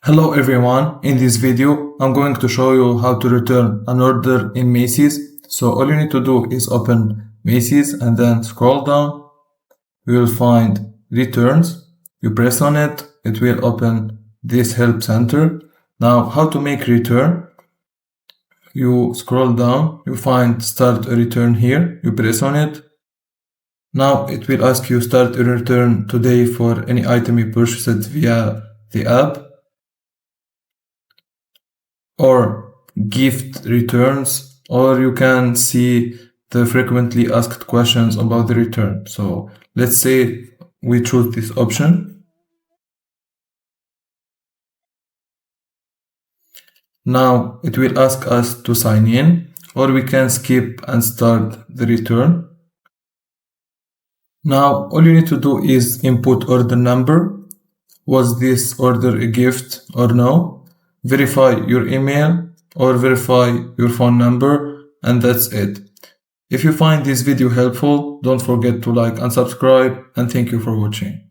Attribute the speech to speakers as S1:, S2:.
S1: Hello everyone, in this video I'm going to show you how to return an order in Macy's. So all you need to do is open Macy's and then scroll down. You will find returns. You press on it, it will open this help center. Now how to make return? You scroll down, you find start a return here, you press on it. Now it will ask you start a return today for any item you purchased via the app, or gift returns, or you can see the frequently asked questions about the return. So let's say we choose this option. Now it will ask us to sign in, or we can skip and start the return. Now all you need to do is input order number. Was this order a gift or no? Verify your email or verify your phone number, and that's it. If you find this video helpful, don't forget to like and subscribe, and thank you for watching.